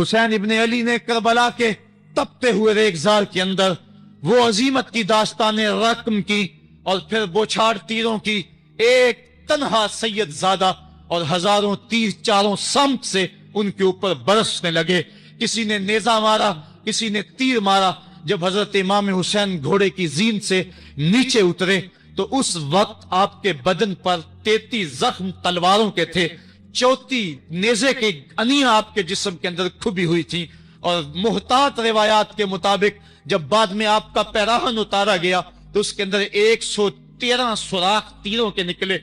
حسین ابن علی نے کربلا کے تپتے ہوئے ریگزار کے اندر وہ عظیمت کی داستان رقم کی اور پھر بوچھاڑ تیروں کی. ایک تنہا سید زادہ اور ہزاروں تیر چاروں سمت سے ان کے اوپر برسنے لگے. کسی نے نیزہ مارا، کسی نے تیر مارا. جب حضرت امام حسین گھوڑے کی زین سے نیچے اترے تو اس وقت آپ کے بدن پر 33 زخم تلواروں کے تھے. 34 نیزے کی انیاں آپ کے جسم کے اندر کھبی ہوئی تھی. اور محتاط روایات کے مطابق جب بعد میں آپ کا پیراہن اتارا گیا تو اس کے اندر 113 سوراخ تیروں کے نکلے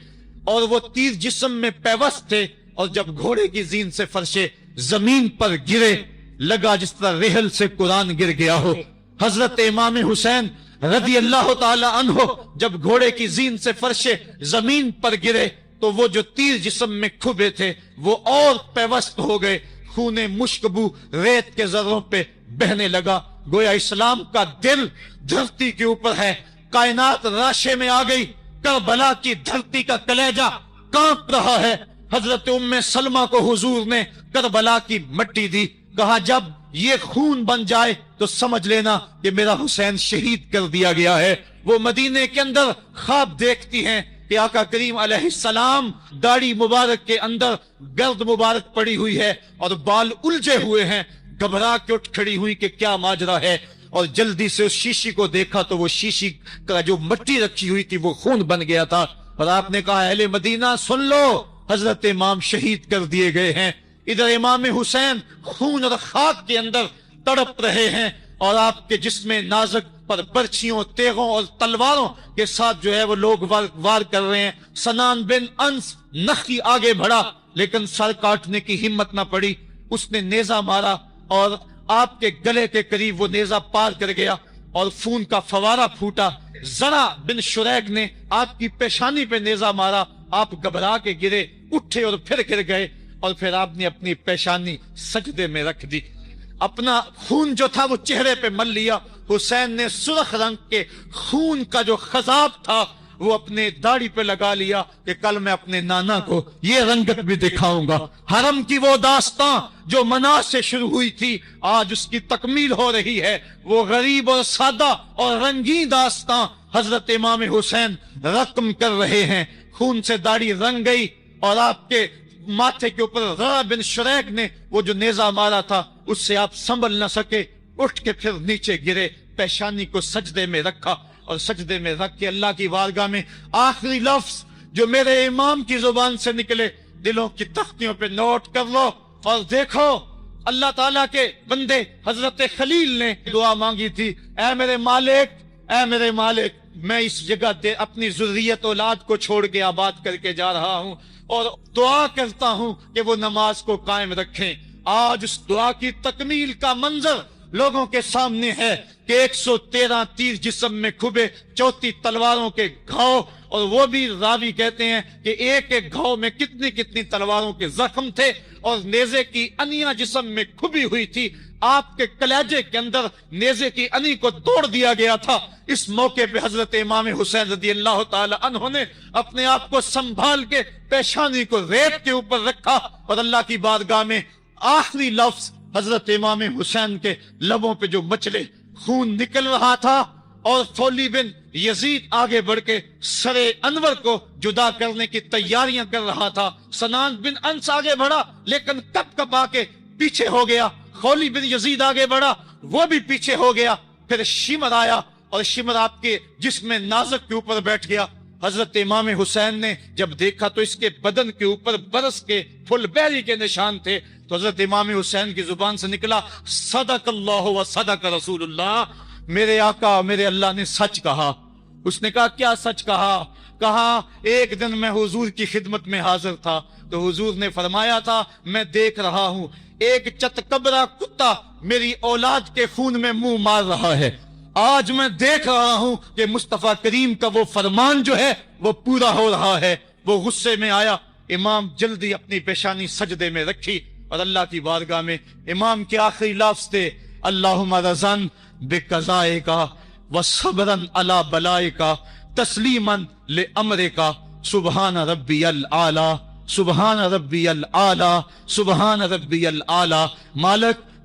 اور وہ تیر جسم میں پیوست تھے. اور جب گھوڑے کی زین سے فرشے زمین پر گرے لگا جس طرح ریحل سے قرآن گر گیا ہو. حضرت امام حسین رضی اللہ تعالی عنہ جب گھوڑے کی زین سے فرشے زمین پر گرے تو وہ جو تیر جسم میں کھبے تھے وہ اور پیوست ہو گئے. خون مشکبو ریت کے ذروں پہ بہنے لگا. گویا اسلام کا دل دھرتی کے اوپر ہے. کائنات راشے میں آ گئی. کربلا کی دھرتی کا کلیجہ کانپ رہا ہے. حضرت ام سلمہ کو حضور نے کربلا کی مٹی دی. کہا جب یہ خون بن جائے تو سمجھ لینا کہ میرا حسین شہید کر دیا گیا ہے. وہ مدینے کے اندر خواب دیکھتی ہیں کہ آقا کریم علیہ السلام داڑھی مبارک کے اندر گرد مبارک پڑی ہوئی ہے اور بال الجھے ہوئے ہیں. گھبرا کے اٹھ کھڑی ہوئی کہ کیا ماجرا ہے. اور جلدی سے اس شیشی کو دیکھا تو وہ شیشی کا جو مٹی رکھی ہوئی تھی وہ خون بن گیا تھا. اور آپ نے کہا اہل مدینہ سن لو، حضرت امام شہید کر دیے گئے ہیں. ادھر امام حسین خون اور خاک کے اندر تڑپ رہے ہیں اور آپ کے جسم نازک پر برچھیوں، تیغوں اور تلواروں کے ساتھ جو ہے وہ لوگ وار کر رہے ہیں. سنان بن انس نخی آگے بڑھا لیکن سر کاٹنے کی ہمت نہ پڑی. اس نے نیزہ مارا اور آپ کے گلے کے قریب وہ نیزہ پار کر گیا اور خون کا فوارہ پھوٹا. زرع بن شریک نے آپ کی پیشانی پہ نیزہ مارا. آپ گھبرا کے گرے، اٹھے اور پھر گر گئے اور پھر آپ نے اپنی پیشانی سجدے میں رکھ دی. اپنا خون جو تھا وہ چہرے پہ مل لیا. حسین نے سرخ رنگ کے خون کا جو خضاب تھا وہ اپنے داڑھی پہ لگا لیا کہ کل میں اپنے نانا کو یہ رنگت بھی دکھاؤں گا. حرم کی وہ داستان جو منا سے شروع ہوئی تھی آج اس کی تکمیل ہو رہی ہے. وہ غریب اور سادہ اور رنگین داستان حضرت امام حسین رقم کر رہے ہیں. خون سے داڑھی رنگ گئی اور آپ کے ماتھے کے اوپر زرع بن شریک نے وہ جو نیزہ مارا تھا اس سے آپ سنبھل نہ سکے. اٹھ کے پھر نیچے گرے، پیشانی کو سجدے میں رکھا اور سجدے میں رکھ کے اللہ کی بارگاہ میں آخری لفظ جو میرے امام کی زبان سے نکلے دلوں کی تختیوں پہ نوٹ کر لو اور دیکھو. اللہ تعالیٰ کے بندے حضرت خلیل نے دعا مانگی تھی، اے میرے مالک، اے میرے مالک، میں اس جگہ اپنی ذریت اولاد کو چھوڑ کے آباد کر کے جا رہا ہوں اور دعا کرتا ہوں کہ وہ نماز کو قائم رکھیں. آج اس دعا کی تکمیل کا منظر لوگوں کے سامنے ہے کہ 113 تیر جسم میں کھبے، 34 تلواروں کے گھاؤ. اور وہ بھی راوی کہتے ہیں کہ ایک ایک گھاؤ میں کتنی کتنی تلواروں کے زخم تھے اور نیزے کی انیاں جسم میں کھبی ہوئی تھی. آپ کے کلیجے کے اندر نیزے کی انی کو توڑ دیا گیا تھا. اس موقع پہ حضرت امام حسین رضی اللہ تعالی عنہ نے اپنے آپ کو سنبھال کے پیشانی کو ریت کے اوپر رکھا اور اللہ کی بارگاہ میں آخری لفظ حضرت امام حسین کے لبوں پہ جو مچلے خون نکل رہا تھا اور فولی بن یزید آگے بڑھ کے سر انور کو جدا کرنے کی تیاریاں کر رہا تھا. سنان بن انس آگے بڑھا لیکن کپ کپ آ کے پیچھے ہو گیا. خولی بن یزید آگے بڑھا، وہ بھی پیچھے ہو گیا. پھر شمر آیا اور شمر آپ کے جسم نازک کے اوپر بیٹھ گیا. حضرت امام حسین نے جب دیکھا تو اس کے بدن کے اوپر برس کے پھل بیری کے نشان تھے. تو حضرت امام حسین کی زبان سے نکلا صدق اللہ و صدق رسول اللہ، میرے آقا میرے اللہ نے سچ کہا. اس نے کہا کیا سچ کہا؟ کہا ایک دن میں حضور کی خدمت میں حاضر تھا تو حضور نے فرمایا تھا میں دیکھ رہا ہوں ایک چتکبرا کتا میری اولاد کے خون میں منہ مار رہا ہے. آج میں دیکھ رہا ہوں کہ مصطفیٰ کریم کا وہ فرمان جو ہے وہ پورا ہو رہا ہے. وہ غصے میں آیا. امام جلدی اپنی پیشانی سجدے میں رکھی اور اللہ کی بارگاہ میں امام کے آخری لفظ تھے اللہم رضن بقضائک وصبرن علی بلائک تسلیما لامرک سبحان ربی العالی سبحان ربی العالی سبحان ربی العالی. مالک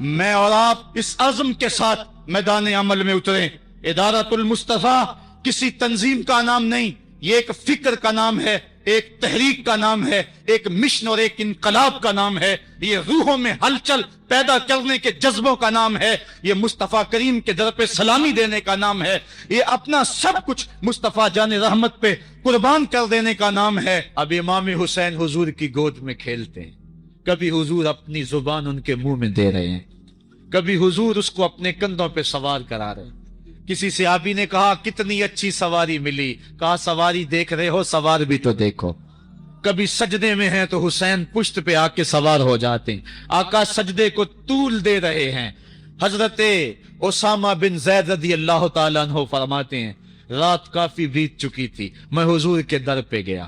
میں اور آپ اس عزم کے ساتھ میدان عمل میں اتریں۔ ادارۃ المصطفیٰ کسی تنظیم کا نام نہیں، یہ ایک فکر کا نام ہے، ایک تحریک کا نام ہے، ایک مشن اور ایک انقلاب کا نام ہے، یہ روحوں میں ہلچل پیدا کرنے کے جذبوں کا نام ہے، یہ مصطفیٰ کریم کے در پہ سلامی دینے کا نام ہے، یہ اپنا سب کچھ مصطفیٰ جان رحمت پہ قربان کر دینے کا نام ہے۔ اب امام حسین حضور کی گود میں کھیلتے ہیں، کبھی حضور اپنی زبان ان کے منہ میں دے رہے ہیں، کبھی حضور اس کو اپنے کندھوں پہ سوار کرا رہے ہیں۔ کسی صحابی نے کہا کتنی اچھی سواری ملی، کہا سواری دیکھ رہے ہو، سوار بھی تو دیکھو۔ کبھی سجدے میں ہیں تو حسین پشت پہ آ کے سوار ہو جاتے ہیں، آقا سجدے کو طول دے رہے ہیں۔ حضرت اسامہ بن زید رضی اللہ تعالیٰ عنہ فرماتے ہیں رات کافی بیت چکی تھی، میں حضور کے در پہ گیا۔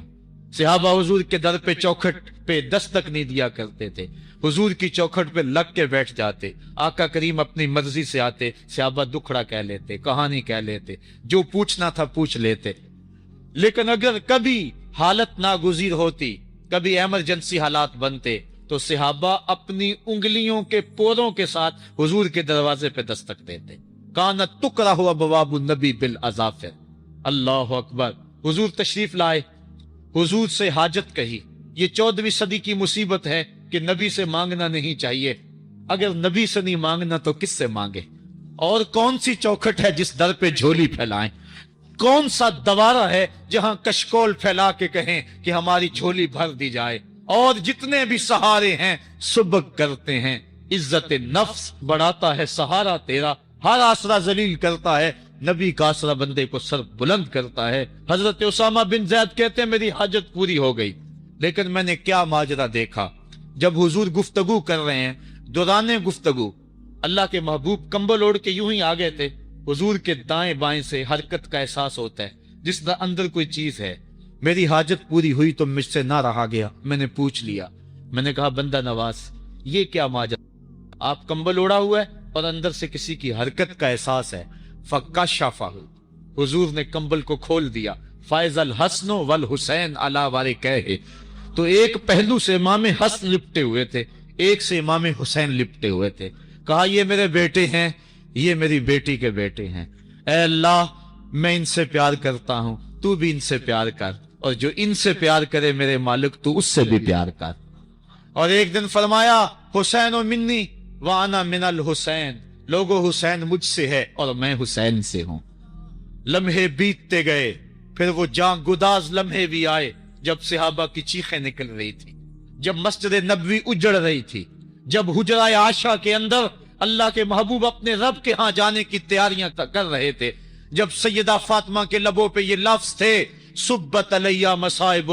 صحابہ حضور کے در پہ چوکھٹ پہ دستک نہیں دیا کرتے تھے، حضور کی چوکھٹ پہ لگ کے بیٹھ جاتے، آقا کریم اپنی مرضی سے آتے، صحابہ دکھڑا کہہ لیتے، کہانی کہہ لیتے، جو پوچھنا تھا پوچھ لیتے۔ لیکن اگر کبھی حالت ناگزیر ہوتی، کبھی ایمرجنسی حالات بنتے، تو صحابہ اپنی انگلیوں کے پوروں کے ساتھ حضور کے دروازے پہ دستک دیتے۔ کانت تکرہ ابواب النبی بالاظافر۔ اللہ اکبر۔ حضور تشریف لائے، حضور سے حاجت کہی۔ یہ 14ویں صدی کی مصیبت ہے کہ نبی سے مانگنا نہیں چاہیے، اگر نبی سے نہیں مانگنا تو کس سے مانگے؟ اور کون سی چوکھٹ ہے جس در پہ جھولی پھیلائیں؟ کون سا دوارہ ہے جہاں کشکول پھیلا کے کہیں کہ ہماری جھولی بھر دی جائے؟ اور جتنے بھی سہارے ہیں سبک کرتے ہیں، عزت نفس بڑھاتا ہے سہارا تیرا، ہر آسرا ذلیل کرتا ہے، نبی کا آسرا بندے کو سر بلند کرتا ہے۔ حضرت اسامہ بن زید کہتے ہیں میری حاجت پوری ہو گئی، لیکن میں نے کیا ماجرا دیکھا، جب حضور گفتگو کر رہے ہیں، دوران گفتگو اللہ کے محبوب کمبل اوڑھ کے یوں ہی آ گئے تھے، حضور کے دائیں بائیں سے حرکت کا احساس ہوتا ہے، جس طرح اندر کوئی چیز ہے۔ میری حاجت پوری ہوئی تو مجھ سے نہ رہا گیا، میں نے پوچھ لیا، میں نے کہا بندہ نواز یہ کیا ماجرا، آپ کمبل اوڑھا ہوا ہے اور اندر سے کسی کی حرکت کا احساس ہے۔ فکشفہ، حضور نے کمبل کو کھول دیا، فائز الحسن والحسین علی وارکیہ، تو ایک پہلو سے امام حسن لپٹے ہوئے تھے، ایک سے امام حسین لپٹے ہوئے تھے۔ کہا یہ میرے بیٹے ہیں، یہ میری بیٹی کے بیٹے ہیں، اے اللہ میں ان سے پیار کرتا ہوں، تو بھی ان سے پیار کر، اور جو ان سے پیار کرے میرے مالک تو اس سے بھی پیار کر۔ اور ایک دن فرمایا حسین و منی وانا من الحسین، لوگو حسین مجھ سے ہے اور میں حسین سے ہوں۔ لمحے بیتتے گئے، پھر وہ جاں گداز لمحے بھی آئے، جب صحابہ کی چیخیں نکل رہی تھی، جب مسجد نبوی اجڑ رہی تھی، جب حجرہ عائشہ کے اندر اللہ کے محبوب اپنے رب کے ہاں جانے کی تیاریاں کر رہے تھے، جب سیدہ فاطمہ کے لبوں پہ یہ لفظ تھے سبت علیہ مصائب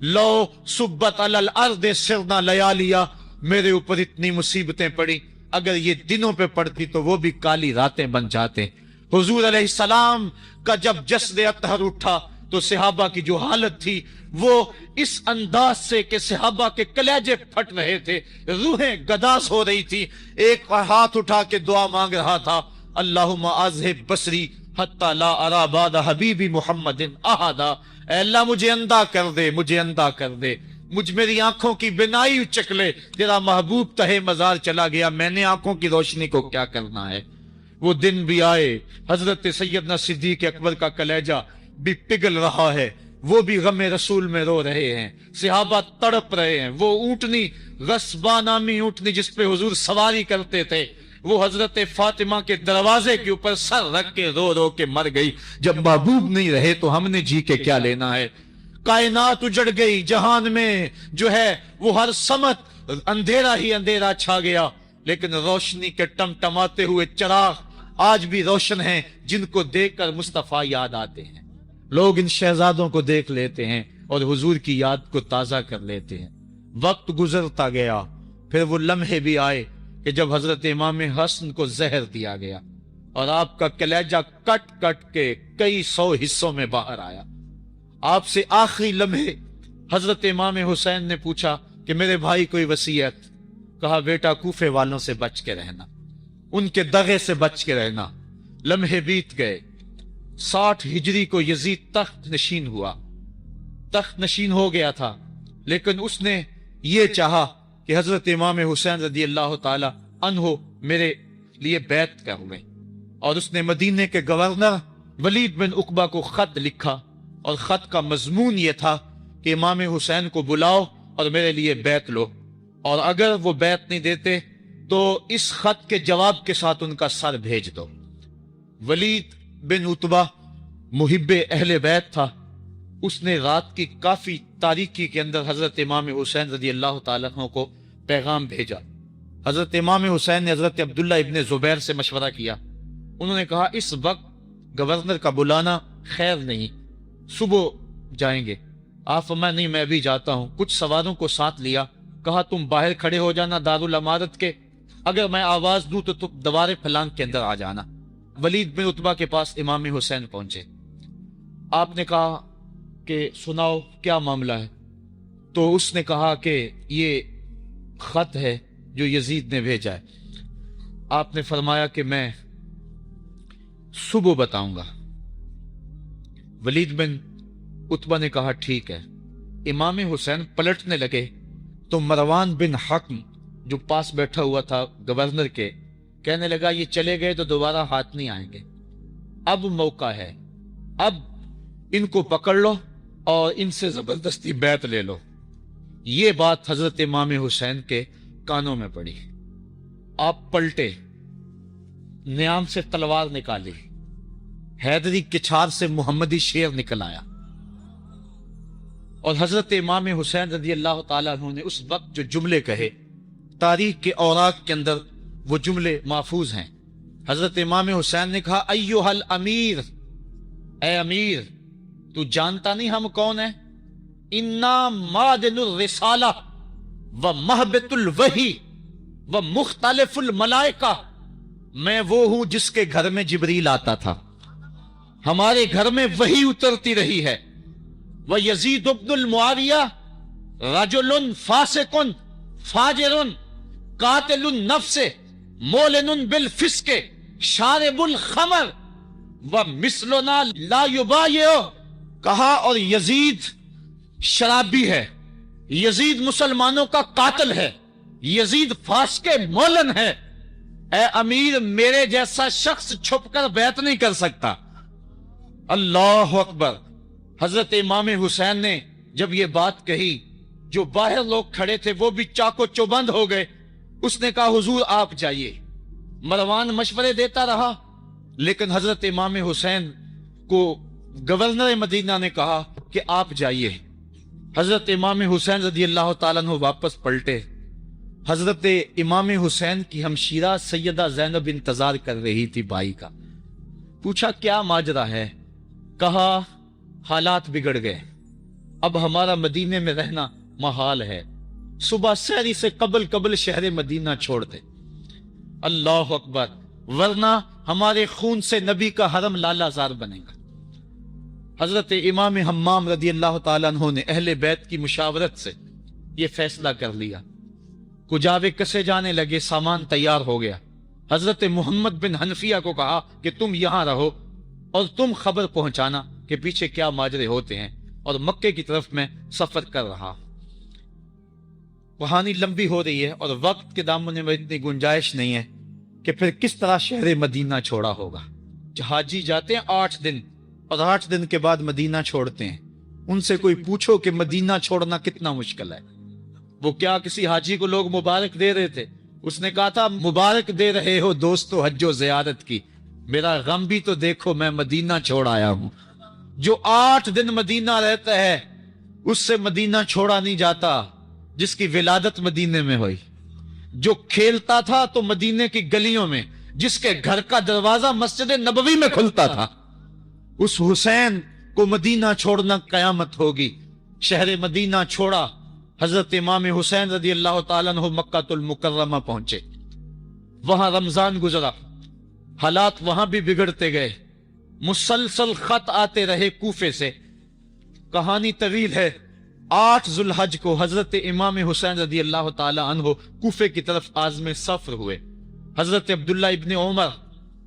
لو سبت علی الارض سرنا لیالیا، میرے اوپر اتنی مصیبتیں پڑی، اگر یہ دنوں پہ پڑتی تو وہ بھی کالی راتیں بن جاتے۔ حضور علیہ السلام کا جب جسد اطہر اٹھا تو صحابہ کی جو حالت تھی وہ اس انداز سے کہ صحابہ کے کلیجے پھٹ رہے تھے، روحیں گداس ہو رہی تھی۔ ایک ہاتھ اٹھا کے دعا مانگ رہا تھا، اللہم اذہب بصری حتی لا ارا بعد حبیبی محمد احدا، اے اللہ مجھے اندھا کر دے، مجھے اندھا کر دے، مجھ میری آنکھوں کی بینائی اچک لے، تیرا محبوب تہے مزار چلا گیا، میں نے آنکھوں کی روشنی کو کیا کرنا ہے۔ وہ دن بھی آئے، حضرت سیدنا صدیق اکبر کا کلیجہ بھی پگھل رہا ہے، وہ بھی غم رسول میں رو رہے ہیں، صحابہ تڑپ رہے ہیں۔ وہ اونٹنی غصبہ نامی اونٹنی جس پہ حضور سواری کرتے تھے، وہ حضرت فاطمہ کے دروازے کے اوپر سر رکھ کے رو رو کے مر گئی۔ جب محبوب نہیں رہے تو ہم نے جی کے کیا لینا ہے؟ کائنات اجڑ گئی، جہان میں جو ہے وہ ہر سمت اندھیرا ہی اندھیرا چھا گیا، لیکن روشنی کے ٹمٹماتے ہوئے چراغ آج بھی روشن ہیں، جن کو دیکھ کر مصطفیٰ یاد آتے ہیں۔ لوگ ان شہزادوں کو دیکھ لیتے ہیں اور حضور کی یاد کو تازہ کر لیتے ہیں۔ وقت گزرتا گیا، پھر وہ لمحے بھی آئے کہ جب حضرت امام حسن کو زہر دیا گیا اور آپ کا کلیجہ کٹ کٹ کے کئی سو حصوں میں باہر آیا۔ آپ سے آخری لمحے حضرت امام حسین نے پوچھا کہ میرے بھائی کوئی وصیت؟ کہا بیٹا کوفے والوں سے بچ کے رہنا، ان کے دغے سے بچ کے رہنا۔ لمحے بیت گئے، 60 ہجری کو یزید تخت نشین ہوا، تخت نشین ہو گیا تھا، لیکن اس نے یہ چاہا کہ حضرت امام حسین رضی اللہ تعالی عنہ میرے لیے بیعت کر لیں۔ اور اس نے مدینے کے گورنر ولید بن عقبہ کو خط لکھا، اور خط کا مضمون یہ تھا کہ امام حسین کو بلاؤ اور میرے لیے بیعت لو، اور اگر وہ بیعت نہیں دیتے تو اس خط کے جواب کے ساتھ ان کا سر بھیج دو۔ ولید بن عتبہ محب اہل بیت تھا، اس نے رات کی کافی تاریکی کے اندر حضرت امام حسین رضی اللہ تعالیٰ عنہ کو پیغام بھیجا۔ حضرت امام حسین نے حضرت عبداللہ ابن زبیر سے مشورہ کیا۔ انہوں نے کہا اس وقت گورنر کا بلانا خیر نہیں، صبح جائیں گے۔ آپ فرمایا نہیں میں بھی جاتا ہوں۔ کچھ سواروں کو ساتھ لیا، کہا تم باہر کھڑے ہو جانا دارالامارت کے، اگر میں آواز دوں تو تم دوارے پھلانگ کے اندر آ جانا۔ ولید بن عتبہ کے پاس امام حسین پہنچے، آپ نے کہا کہ سناؤ کیا معاملہ ہے؟ تو اس نے کہا کہ یہ خط ہے جو یزید نے بھیجا ہے۔ آپ نے فرمایا کہ میں صبح بتاؤں گا۔ ولید بن عتبہ نے کہا ٹھیک ہے۔ امام حسین پلٹنے لگے تو مروان بن حکم جو پاس بیٹھا ہوا تھا گورنر کے، کہنے لگا یہ چلے گئے تو دوبارہ ہاتھ نہیں آئیں گے، اب موقع ہے، اب ان کو پکڑ لو اور ان سے زبردستی بیعت لے لو۔ یہ بات حضرت امام حسین کے کانوں میں پڑی۔ آپ پلٹے، نیام سے تلوار نکالی، حیدری کچھار سے محمدی شیر نکل آیا، اور حضرت امام حسین رضی اللہ تعالیٰ عنہ نے اس وقت جو جملے کہے، تاریخ کے اوراق کے اندر وہ جملے محفوظ ہیں۔ حضرت امام حسین نے کہا ایھا الامیر، اے امیر تو جانتا نہیں ہم کون ہیں؟ انا معدن الرسالہ و مہبت الوحی و مختلف الملائکہ، میں وہ ہوں جس کے گھر میں جبریل آتا تھا، ہمارے گھر میں وحی اترتی رہی ہے۔ وَيَزِيدُ بْنُ الْمُعَاوِيَةِ رَجُلٌ فَاسِقٌ فَاجِرٌ قَاتِلُ النَّفْسِ مُعْلِنٌ بِالْفِسْقِ شَارِبُ الْخَمْرِ وَمِثْلُنَا لَا يُبَايِعُ، کہا اور یزید شرابی ہے، یزید مسلمانوں کا قاتل ہے، یزید فاسق معلن ہے۔ اے امیر میرے جیسا شخص چھپ کر بیعت نہیں کر سکتا۔ اللہ اکبر۔ حضرت امام حسین نے جب یہ بات کہی، جو باہر لوگ کھڑے تھے وہ بھی چاقو چوبند ہو گئے۔ اس نے کہا حضور آپ جائیے۔ مروان مشورے دیتا رہا، لیکن حضرت امام حسین کو گورنر مدینہ نے کہا کہ آپ جائیے۔ حضرت امام حسین رضی اللہ تعالیٰ عنہ واپس پلٹے۔ حضرت امام حسین کی ہمشیرہ سیدہ زینب انتظار کر رہی تھی بھائی کا۔ پوچھا کیا ماجرا ہے؟ کہا حالات بگڑ گئے، اب ہمارا مدینے میں رہنا محال ہے، صبح سحری سے قبل شہر مدینہ چھوڑ دے۔ اللہ اکبر، ورنہ ہمارے خون سے نبی کا حرم لالا زار بنے گا۔ حضرت امام حمام رضی اللہ تعالیٰ عنہ نے اہل بیت کی مشاورت سے یہ فیصلہ کر لیا۔ کجاوے کسے جانے لگے، سامان تیار ہو گیا۔ حضرت محمد بن حنفیہ کو کہا کہ تم یہاں رہو اور تم خبر پہنچانا کہ پیچھے کیا ماجرے ہوتے ہیں، اور مکے کی طرف میں سفر کر رہا۔ کہانی لمبی ہو رہی ہے اور وقت کے دامن میں اتنی گنجائش نہیں ہے کہ پھر کس طرح شہر مدینہ چھوڑا ہوگا۔ حاجی جاتے ہیں 8 دن اور 8 دن کے بعد مدینہ چھوڑتے ہیں۔ ان سے کوئی پوچھو کہ مدینہ چھوڑنا کتنا مشکل ہے۔ وہ کیا کسی حاجی کو لوگ مبارک دے رہے تھے، اس نے کہا تھا مبارک دے رہے ہو دوستو حج و زیارت کی، میرا غم بھی تو دیکھو، میں مدینہ چھوڑ آیا ہوں۔ جو 8 دن مدینہ رہتا ہے اس سے مدینہ چھوڑا نہیں جاتا، جس کی ولادت مدینے میں ہوئی، جو کھیلتا تھا تو مدینے کی گلیوں میں، جس کے گھر کا دروازہ مسجد نبوی میں کھلتا تھا، اس حسین کو مدینہ چھوڑنا قیامت ہوگی۔ شہر مدینہ چھوڑا، حضرت امام حسین رضی اللہ تعالیٰ عنہ مکہ المکرمہ پہنچے۔ وہاں رمضان گزرا، حالات وہاں بھی بگڑتے گئے، مسلسل خط آتے رہے کوفے سے۔ کہانی طویل ہے۔ 8 ذوالحج کو حضرت امام حسین رضی اللہ تعالی عنہ کوفے کی طرف عازم سفر ہوئے۔ حضرت عبداللہ ابن عمر،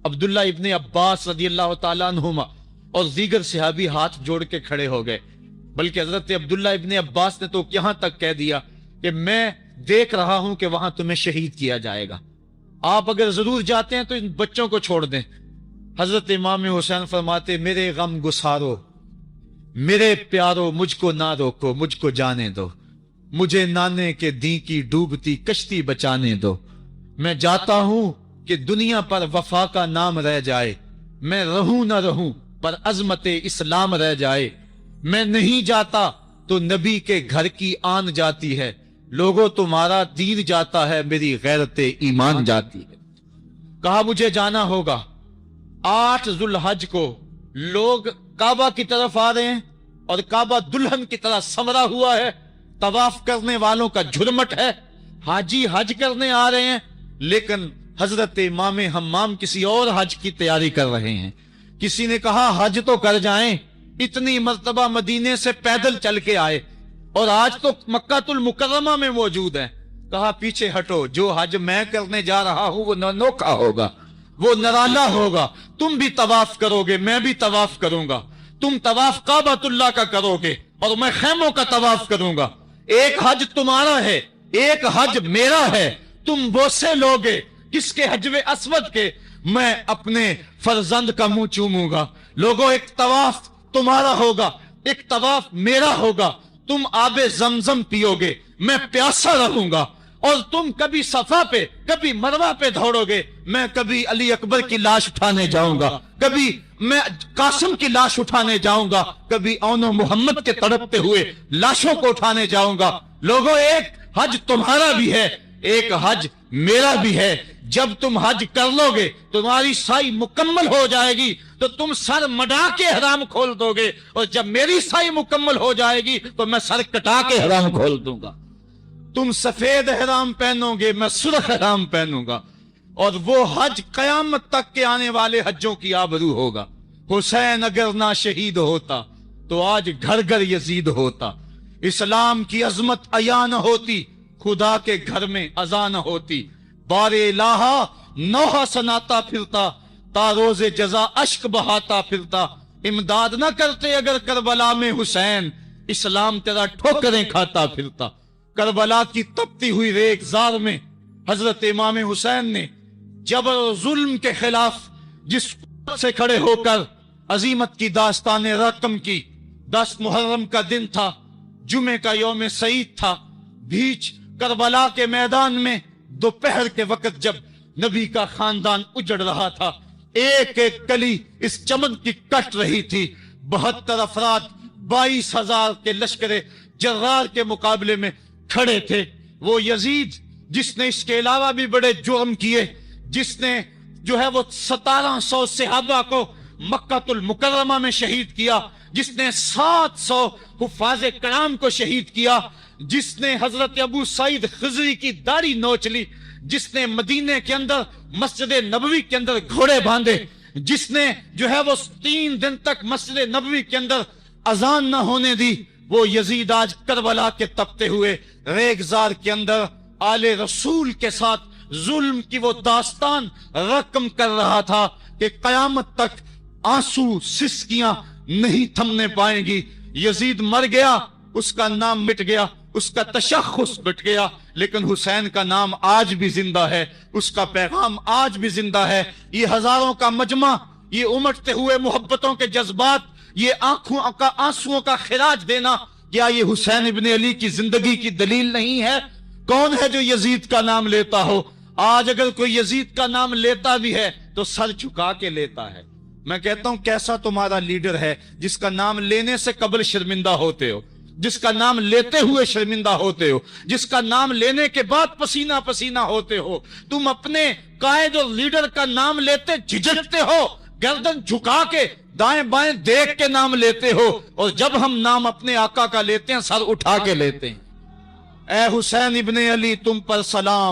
عبداللہ ابن عباس رضی اللہ تعالی عنہما اور دیگر صحابی ہاتھ جوڑ کے کھڑے ہو گئے، بلکہ حضرت عبداللہ ابن عباس نے تو یہاں تک کہہ دیا کہ میں دیکھ رہا ہوں کہ وہاں تمہیں شہید کیا جائے گا۔ آپ اگر ضرور جاتے ہیں تو ان بچوں کو چھوڑ دیں۔ حضرت امام حسین فرماتے میرے غم گسارو، میرے پیارو مجھ کو نہ روکو، مجھ کو جانے دو، مجھے نانے کے دین کی ڈوبتی کشتی بچانے دو۔ میں جاتا ہوں کہ دنیا پر وفا کا نام رہ جائے، میں رہوں نہ رہوں پر عظمت اسلام رہ جائے۔ میں نہیں جاتا تو نبی کے گھر کی آن جاتی ہے، لوگوں تمہارا دین جاتا ہے، میری غیرت ایمان جاتی ہے۔ کہا مجھے جانا ہوگا۔ 8 ذو الحج کو لوگ کعبہ کی طرف آ رہے ہیں اور کعبہ دلہن کی طرح سنورا ہوا ہے، طواف کرنے والوں کا جھرمٹ ہے، حاجی حج کرنے آ رہے ہیں، لیکن حضرت امام حمام کسی اور حج کی تیاری کر رہے ہیں۔ کسی نے کہا حج تو کر جائیں، اتنی مرتبہ مدینے سے پیدل چل کے آئے اور آج تو مکہ المکرمہ میں موجود ہیں۔ کہا پیچھے ہٹو، جو حج میں کرنے جا رہا ہوں وہ نوکھا ہوگا، وہ نرالا ہوگا۔ تم بھی طواف کرو گے، میں بھی طواف کروں گا، تم طواف کعبۃ اللہ کا کرو گے اور میں خیموں کا طواف کروں گا۔ ایک حج تمہارا ہے، ایک حج میرا ہے، تم بوسے لوگے کس کے؟ حجر اسود کے۔ میں اپنے فرزند کا منہ چوموں گا۔ لوگوں ایک طواف تمہارا ہوگا، ایک طواف میرا ہوگا، تم آب زمزم پیو گے، میں پیاسا رہوں گا، اور تم کبھی صفا پہ کبھی مروہ پہ دوڑو گے، میں کبھی علی اکبر کی لاش اٹھانے جاؤں گا، کبھی میں قاسم کی لاش اٹھانے جاؤں گا، کبھی اون و محمد کے تڑپتے ہوئے لاشوں کو اٹھانے جاؤں گا۔ لوگوں ایک حج تمہارا بھی ہے، ایک حج میرا بھی ہے۔ جب تم حج کر لو گے تمہاری سائی مکمل ہو جائے گی تو تم سر مڈا کے حرام کھول دو گے، اور جب میری سائی مکمل ہو جائے گی تو میں سر کٹا کے حرام کھول دوں گا۔ تم سفید حرام پہنو گے، میں سرخ حرام پہنوں گا، اور وہ حج قیامت تک کے آنے والے حجوں کی آبرو ہوگا۔ حسین اگر نہ شہید ہوتا تو آج گھر گھر یزید ہوتا، اسلام کی عظمت عیاں نہ ہوتی، خدا کے گھر میں اذان نہ ہوتی۔ بار الہا نوحہ سناتا پھرتا، تا روز جزا اشک بہاتا پھرتا۔ امداد نہ کرتے اگر کربلا میں حسین، اسلام تیرا ٹھوکریں کھاتا پھرتا۔ کربلا کی تپتی ہوئی ریگزار میں حضرت امام حسین نے جبر و ظلم کے خلاف جس سے کھڑے ہو کر عظیمت کی داستان رقم کی۔ 10 محرم کا دن تھا، جمعے کا یوم سعید تھا، بیچ کربلا کے میدان میں دوپہر کے وقت جب نبی کا خاندان اجڑ رہا تھا، ایک ایک کلی اس چمن کی کٹ رہی تھی۔ 72 افراد 22,000 کے لشکر جرار کے مقابلے میں کھڑے تھے۔ وہ یزید جس نے اس کے علاوہ بھی بڑے جرم کیے، جس نے جو ہے وہ 1700 صحابہ کو مکہ المکرمہ میں شہید کیا، جس نے 700 حفاظ کرام کو شہید کیا، جس نے حضرت ابو سعید خضری کی داڑھی نوچ لی، جس نے مدینے کے اندر مسجد نبوی کے اندر گھوڑے باندھے، جس نے جو ہے وہ 3 دن تک مسجد نبوی کے اندر اذان نہ ہونے دی، وہ یزید آج کربلا کے تپتے ہوئے ریگزار کے اندر آل رسول کے ساتھ ظلم کی وہ داستان رقم کر رہا تھا کہ قیامت تک آنسو سسکیاں نہیں تھمنے پائیں گی۔ یزید مر گیا، اس کا نام مٹ گیا، اس کا تشخص مٹ گیا، لیکن حسین کا نام آج بھی زندہ ہے، اس کا پیغام آج بھی زندہ ہے۔ یہ ہزاروں کا مجمع، یہ امٹتے ہوئے محبتوں کے جذبات، یہ آنکھوں کا آنسوؤں کا خراج دینا، کیا یہ حسین ابن علی کی زندگی کی دلیل نہیں ہے؟ کون ہے جو یزید کا نام لیتا ہو؟ آج اگر کوئی یزید کا نام لیتا بھی ہے تو سر جھکا کے لیتا ہے۔ میں کہتا ہوں کیسا تمہارا لیڈر ہے جس کا نام لینے سے قبل شرمندہ ہوتے ہو، جس کا نام لیتے ہوئے شرمندہ ہوتے ہو، جس کا نام لینے کے بعد پسینہ پسینہ ہوتے ہو۔ تم اپنے قائد اور لیڈر کا نام لیتے جھجکتے ہو، گردن جھکا کے دائیں بائیں دیکھ کے نام لیتے ہو، اور جب ہم نام اپنے آقا کا لیتے ہیں سر اٹھا کے لیتے ہیں۔ اے حسین ابن علی تم پر سلام۔